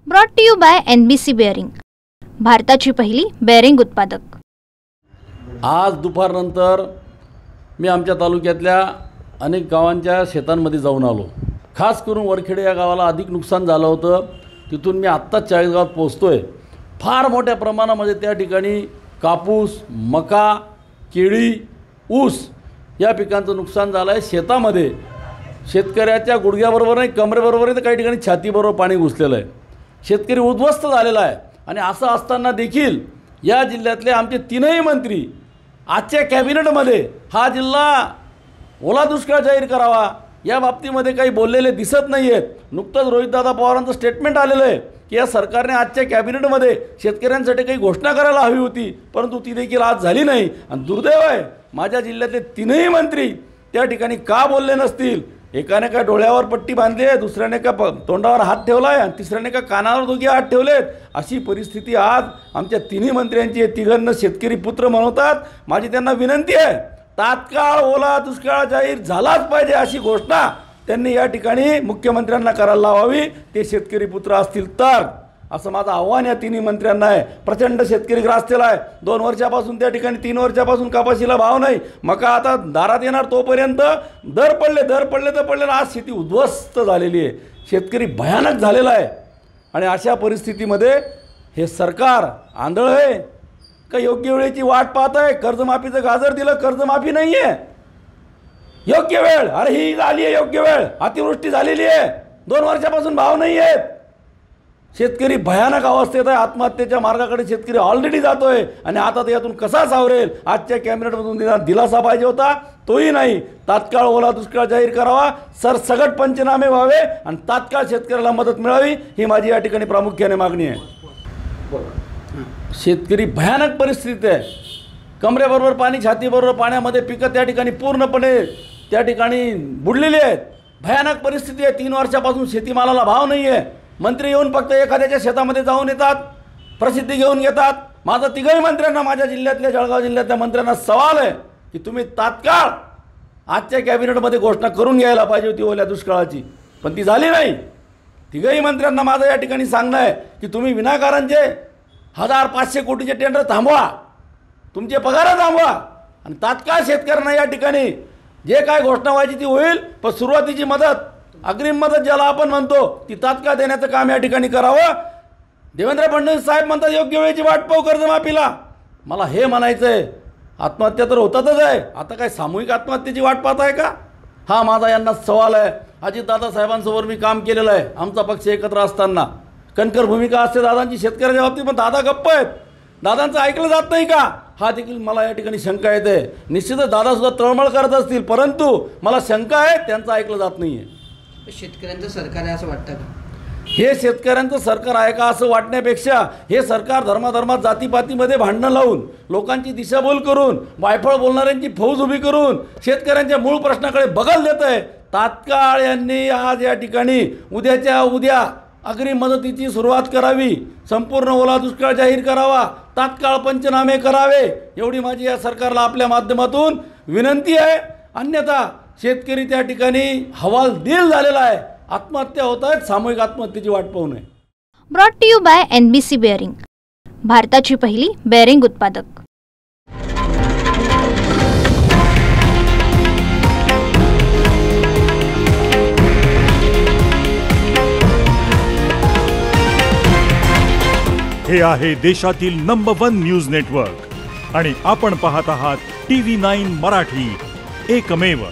Brought to you by NBC bearing, भारताची पहिली bearing उत्पादक। आज दुपारनंतर मी आमच्या तालुक्यातल्या अनेक गावांच्या शेतांमध्ये जाऊन आलो। खास करून वरखेडे या गावाला अधिक नुकसान झालं होतं। तिथून मी आत्ताच चाळीसगावात पोहोचतोय। फार मोठ्या प्रमाणामध्ये त्या ठिकाणी कापूस, मका, केळी, ऊस या पिकांचं नुकसान झालं आहे। शेतामध्ये शेतकऱ्याच्या गुडघ्याबरोबर नाही, कमरेबरोबर तर काही ठिकाणी छातीबरोबर पाणी घुसलेलं आहे। शेतकरी उद्ध्वस्त झालेला आहे। आणि असं असताना देखील या जिल्ह्यातले आमचे तीनही मंत्री आजच्या कॅबिनेटमध्ये हा जिल्हा ओला दुष्काळ जाहीर करावा या बाबतीमध्ये काही बोललेले दिसत नाही आहेत। नुकतंच रोहितदादा पवारांचं स्टेटमेंट आलेलं आहे की या सरकारने आजच्या कॅबिनेटमध्ये शेतकऱ्यांसाठी काही घोषणा करायला हवी होती, परंतु ती देखील आज झाली नाही। आणि दुर्दैव आहे, माझ्या जिल्ह्यातले तीनही मंत्री त्या ठिकाणी का बोलले नसतील। एकाने का डोळ्यावर पट्टी बांधली आहे, दुसऱ्याने का तोंडावर हात ठेवला आहे आणि तिसऱ्याने का कानावर दोघे हात ठेवलेत। अशी परिस्थिती आज आमच्या तिन्ही मंत्र्यांची आहे। तिघांना शेतकरी पुत्र म्हणतात। माझी त्यांना विनंती आहे, तात्काळ ओला दुष्काळ जाहीर झालाच पाहिजे अशी घोषणा त्यांनी या ठिकाणी मुख्यमंत्र्यांना करायला लावावी, ते शेतकरी पुत्र असतील तर। असं माझं आव्हान या तिन्ही मंत्र्यांना आहे। प्रचंड शेतकरी ग्रासलेला आहे। 2 वर्षापासून त्या ठिकाणी 3 वर्षापासून कपाशीला भाव नाही। मका आता दारात येणार तोपर्यंत दर पडले तर पडले। आज शेती उद्ध्वस्त झालेली आहे। शेतकरी भयानक झालेला आहे। आणि अशा परिस्थितीमध्ये हे सरकार आंधळ आहे का योग्य वेळेची वाट पाहत आहे? कर्जमाफीचं गाजर दिलं, कर्जमाफी नाही आहे। योग्य वेळ, अरे ही झाली आहे योग्य वेळ। अतिवृष्टी झालेली आहे, 2 वर्षापासून भाव नाही आहेत। शेतकरी भयानक अवस्थेत आहे। आत्महत्येच्या मार्गाकडे शेतकरी ऑलरेडी जातोय आणि आता ते यातून कसा सावरेल? आजच्या कॅबिनेटमधून दिलासा पाहिजे होता, तोही नाही। तात्काळ ओला दुष्काळ जाहीर करावा, सरसगट पंचनामे व्हावे आणि तात्काळ शेतकऱ्याला मदत मिळावी, ही माझी या ठिकाणी प्रामुख्याने मागणी आहे। शेतकरी भयानक परिस्थिती आहे। कमरेबरोबर पाणी, छातीबरोबर पाण्यामध्ये पिकं त्या ठिकाणी पूर्णपणे त्या ठिकाणी बुडलेली आहेत। भयानक परिस्थिती आहे। 3 वर्षापासून शेतीमालाला भाव नाही आहे। मंत्री येऊन फक्त एखाद्याच्या शेतामध्ये जाऊन येतात, प्रसिद्धी घेऊन घेतात। माझा तिघही मंत्र्यांना, माझ्या जिल्ह्यातल्या जळगाव जिल्ह्यातल्या मंत्र्यांना सवाल आहे की तुम्ही तात्काळ आजच्या कॅबिनेटमध्ये घोषणा करून घ्यायला पाहिजे होती ओल्या दुष्काळाची, पण ती झाली नाही। तिघही मंत्र्यांना माझं या ठिकाणी सांगणं आहे की तुम्ही विनाकारणचे 1500 कोटीचे टेंडर थांबवा, तुमचे पगार थांबवा आणि तात्काळ शेतकऱ्यांना या ठिकाणी जे काय घोषणा व्हायची ती होईल, पण सुरुवातीची मदत, अग्रिम मदत ज्याला आपण म्हणतो, ती तात्काळ देण्याचं काम या ठिकाणी करावं। देवेंद्र फडणवीस साहेब म्हणतात योग्य वेळेची वाट पाहू कर्जमाफीला। मला हे म्हणायचं आहे, आत्महत्या तर होतातच आहे, आता काय सामूहिक आत्महत्येची वाट पाहत आहे का? हा माझा यांना सवाल आहे। अजितदादा साहेबांसोबत मी काम केलेलं आहे, आमचा पक्ष एकत्र असताना कणखर भूमिका असते दादांची शेतकऱ्याच्या बाबतीत, पण दादा गप्प आहेत। दादांचं ऐकलं जात नाही का? हा देखील मला या ठिकाणी शंका येते। निश्चितच दादासुद्धा तळमळ करत असतील, परंतु मला शंका आहे त्यांचं ऐकलं जात नाही आहे। शेतकऱ्यांचं सरकार आहे असं वाटतं का? हे शेतकऱ्यांचं सरकार आहे का असं वाटण्यापेक्षा हे सरकार धर्माधर्मात जातीपातीमध्ये भांडणं लावून, लोकांची दिशाभूल करून, वायफळ बोलणाऱ्यांची फौज उभी करून शेतकऱ्यांच्या मूळ प्रश्नाकडे बगल देत आहे। तात्काळ यांनी आज या ठिकाणी उद्याच्या उद्या अग्रिम मदतीची सुरुवात करावी, संपूर्ण ओला दुष्काळ जाहीर करावा, तात्काळ पंचनामे करावे, एवढी माझी या सरकारला आपल्या माध्यमातून विनंती आहे। अन्यथा शेतकरी त्या ठिकाणी हवालदिल झालेला आहे। आत्महत्या होत आहेत, सामूहिक आत्महत्येची वाट पाहू नये। Brought to you by NBC bearing, भारताची पहिली बेअरिंग उत्पादक। हे आहे देशातील नंबर 1 न्यूज नेटवर्क आणि आपण पाहत आहात TV9 मराठी, एकमेव।